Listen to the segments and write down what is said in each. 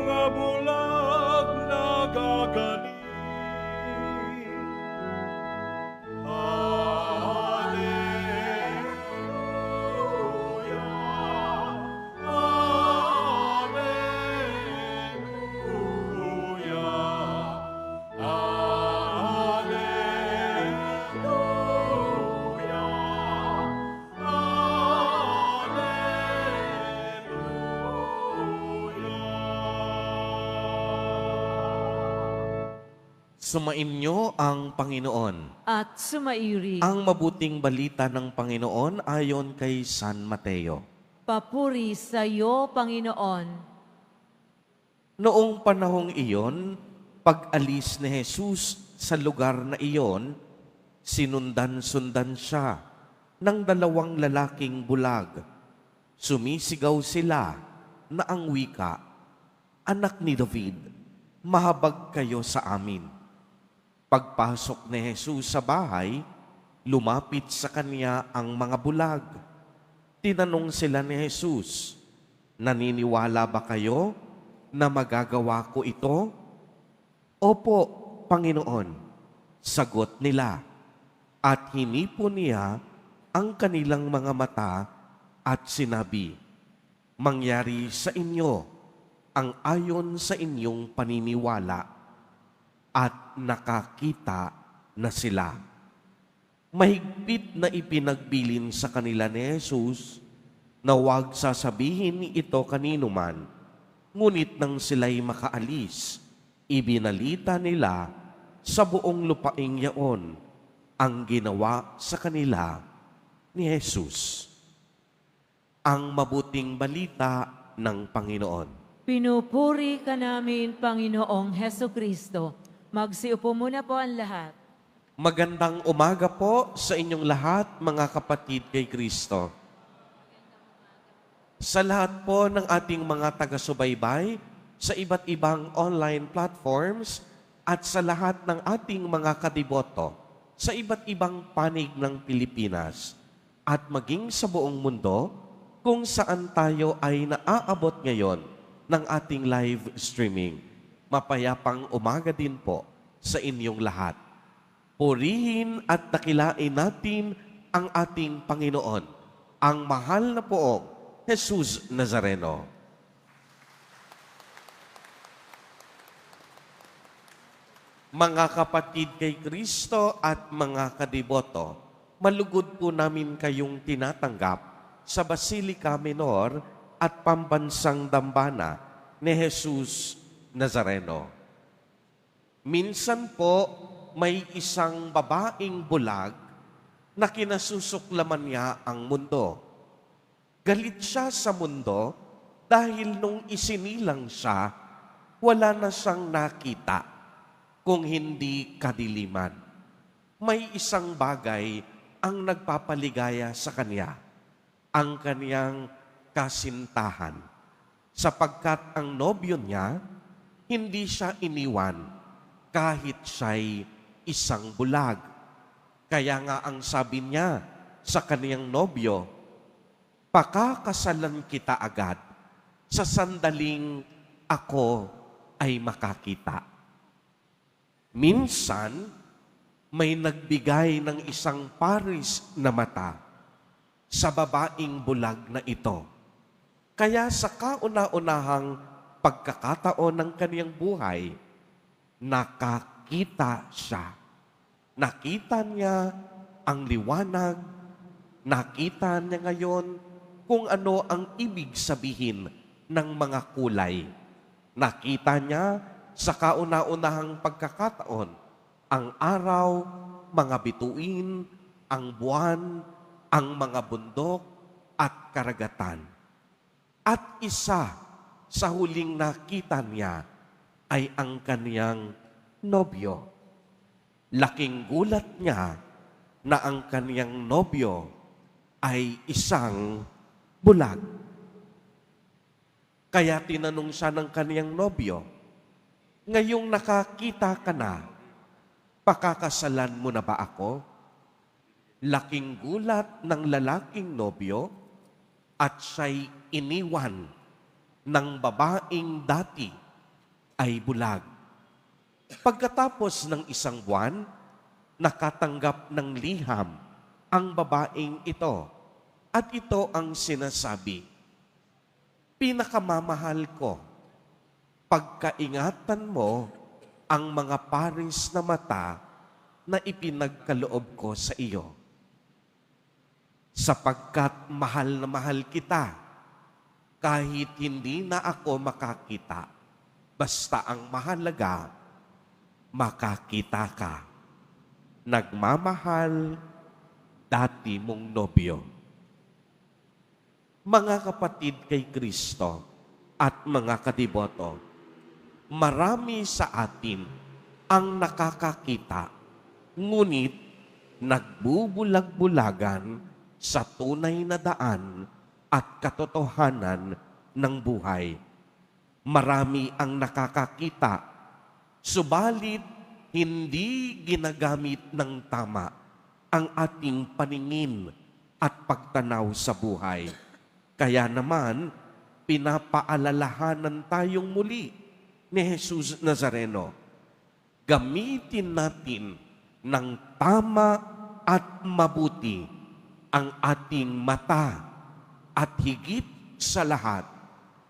mga bulag na gagaling. Hallelujah, Hallelujah, Sumainyo ang Panginoon. at sumairi. Ang mabuting balita ng Panginoon ayon kay San Mateo. Papuri sa iyo, Panginoon. Noong panahong iyon, pag-alis ni Jesus sa lugar na iyon, sinundan-sundan siya ng 2 lalaking bulag. Sumisigaw sila na ang wika, "Anak ni David, mahabag kayo sa amin." Pagpasok ni Jesus sa bahay, lumapit sa kanya ang mga bulag. Tinanong sila ni Jesus, "Naniniwala ba kayo na magagawa ko ito?" "Opo, Panginoon," sagot nila. At hinipo niya ang kanilang mga mata at sinabi, "Mangyari sa inyo ang ayon sa inyong paniniwala." At nakakita na sila. Mahigpit na ipinagbilin sa kanila ni Jesus na huwag sasabihin ito kanino man, ngunit nang sila'y makaalis, ibinalita nila sa buong lupaing yaon ang ginawa sa kanila ni Jesus. Ang mabuting balita ng Panginoon. Pinupuri ka namin, Panginoong Heso Kristo. Magsiupo muna po ang lahat. Magandang umaga po sa inyong lahat, mga kapatid kay Kristo. Sa lahat po ng ating mga taga-subaybay, sa iba't ibang online platforms, at sa lahat ng ating mga kadiboto, sa iba't ibang panig ng Pilipinas, at maging sa buong mundo, kung saan tayo ay naaabot ngayon ng ating live streaming. Mapayapang umaga din po sa inyong lahat. Purihin at dakilain natin ang ating Panginoon, ang mahal na poong Jesus Nazareno. Mga kapatid kay Kristo at mga kadiboto, malugod po namin kayong tinatanggap sa Basilica Minor at Pambansang Dambana ni Jesus Nazareno. Minsan po, may isang babaeng bulag na kinasusuklaman niya ang mundo. Galit siya sa mundo dahil nung isinilang siya, wala na siyang nakita kung hindi kadiliman. May isang bagay ang nagpapaligaya sa kanya, ang kaniyang kasintahan. Sapagkat ang nobyo niya, hindi siya iniwan kahit siya'y isang bulag. Kaya nga ang sabi niya sa kaniyang nobyo, "Pakakasalan kita agad sa sandaling ako ay makakita." Minsan, may nagbigay ng isang paris na mata sa babaeng bulag na ito. Kaya sa kauna-unahang pagkakataon ng kaniyang buhay, nakakita siya. Nakita niya ang liwanag, nakita niya ngayon kung ano ang ibig sabihin ng mga kulay. Nakita niya sa kauna-unahang pagkakataon ang araw, mga bituin, ang buwan, ang mga bundok at karagatan. At isa sa huling nakita niya ay ang kaniyang nobyo. Laking gulat niya na ang kaniyang nobyo ay isang bulag. Kaya tinanong siya ng kaniyang nobyo, "Ngayong nakakita ka na, pakakasalan mo na ba ako?" Laking gulat ng lalaking nobyo at siya'y iniwan ng babaeng dati ay bulag. Pagkatapos ng isang buwan, nakatanggap ng liham ang babaeng ito. At ito ang sinasabi, "Pinakamamahal ko, pagkaingatan mo ang mga pares na mata na ipinagkaloob ko sa iyo. Sapagkat mahal na mahal kita, kahit hindi na ako makakita, basta ang mahalaga, makakita ka. Nagmamahal, dati mong nobyo." Mga kapatid kay Kristo at mga kadiboto, marami sa atin ang nakakakita, ngunit nagbubulag-bulagan sa tunay na daan at katotohanan ng buhay. Marami ang nakakakita, subalit hindi ginagamit ng tama ang ating paningin at pagtanaw sa buhay. Kaya naman, pinapaalalahanan tayong muli ni Jesus Nazareno. Gamitin natin ng tama at mabuti ang ating mata at higit sa lahat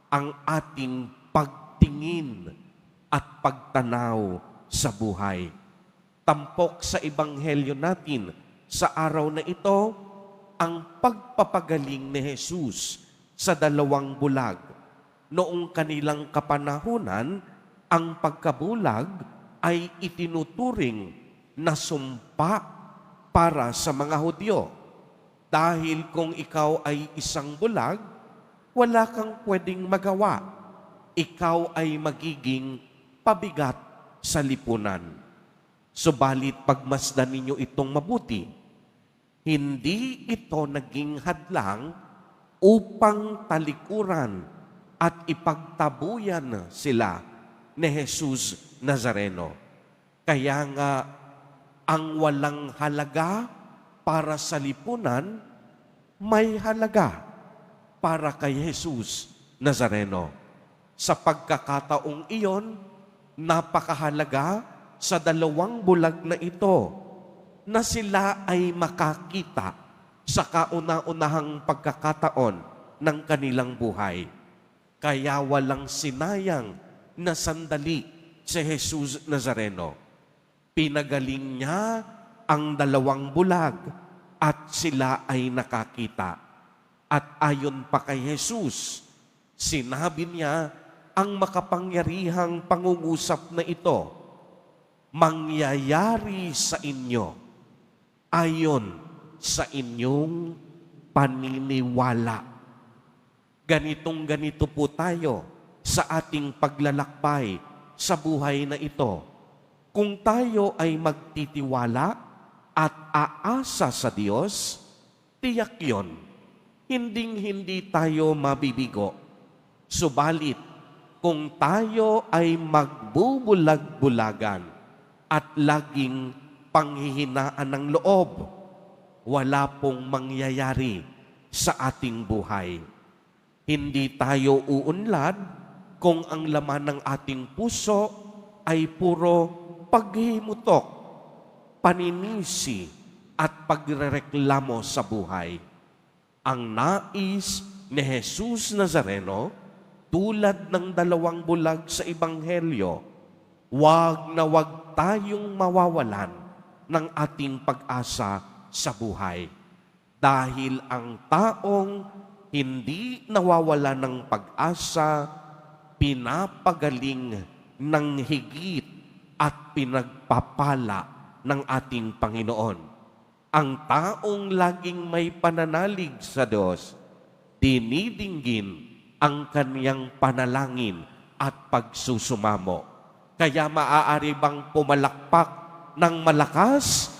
ang ating pagtingin at pagtanaw sa buhay. Tampok sa ebanghelyo natin sa araw na ito ang pagpapagaling ni Jesus sa 2 bulag. Noong kanilang kapanahunan, ang pagkabulag ay itinuturing na sumpa para sa mga Hudyo. Dahil kung ikaw ay isang bulag, wala kang pwedeng magawa. Ikaw ay magiging pabigat sa lipunan. Subalit pagmasdan ninyo itong mabuti, hindi ito naging hadlang upang talikuran at ipagtabuyan sila ni Jesus Nazareno. Kaya nga, ang walang halaga para sa lipunan, may halaga para kay Jesus Nazareno. Sa pagkakataong iyon, napakahalaga sa 2 bulag na ito na sila ay makakita sa kauna-unahang pagkakataon ng kanilang buhay. Kaya walang sinayang na sandali si Jesus Nazareno. Pinagaling niya ang 2 bulag at sila ay nakakita. At ayon pa kay Jesus, sinabi niya ang makapangyarihang pangungusap na ito, mangyayari sa inyo ayon sa inyong paniniwala. Ganitong-ganito po tayo sa ating paglalakbay sa buhay na ito. Kung tayo ay magtitiwala at aasa sa Diyos, tiyak yun. Hinding-hindi tayo mabibigo. Subalit, kung tayo ay magbubulag-bulagan at laging panghihinaan ng loob, wala pong mangyayari sa ating buhay. Hindi tayo uunlad kung ang laman ng ating puso ay puro paghimutok, paninisi at pagrereklamo sa buhay. Ang nais ni Jesus Nazareno, tulad ng 2 bulag sa Ebanghelyo, wag na wag tayong mawawalan ng ating pag-asa sa buhay. Dahil ang taong hindi nawawala ng pag-asa, pinapagaling ng higit at pinagpapala ng ating Panginoon. Ang taong laging may pananalig sa Diyos, dinidinggin ang kaniyang panalangin at pagsusumamo. Kaya maaari bang pumalakpak ng malakas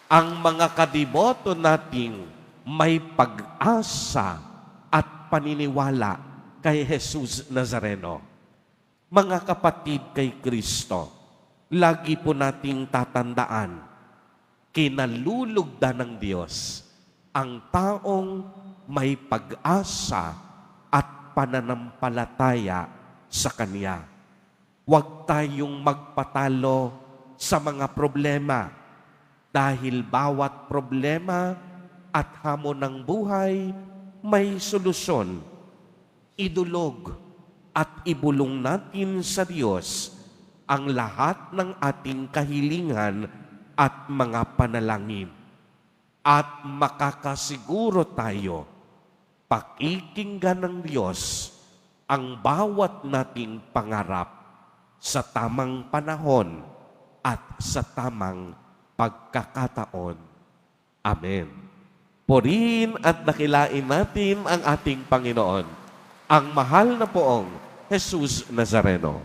ang mga kadiboto nating may pag-asa at paniniwala kay Jesus Nazareno? Mga kapatid kay Kristo, lagi po nating tatandaan, kinalulugdan ng Diyos ang taong may pag-asa at pananampalataya sa Kanya. Huwag tayong magpatalo sa mga problema dahil bawat problema at hamon ng buhay may solusyon. Idulog at ibulong natin sa Diyos ang lahat ng ating kahilingan at mga panalangin. At makakasiguro tayo, pakikinggan ng Diyos ang bawat nating pangarap sa tamang panahon at sa tamang pagkakataon. Amen. Purihin at dakilain natin ang ating Panginoon, ang mahal na poong Jesus Nazareno.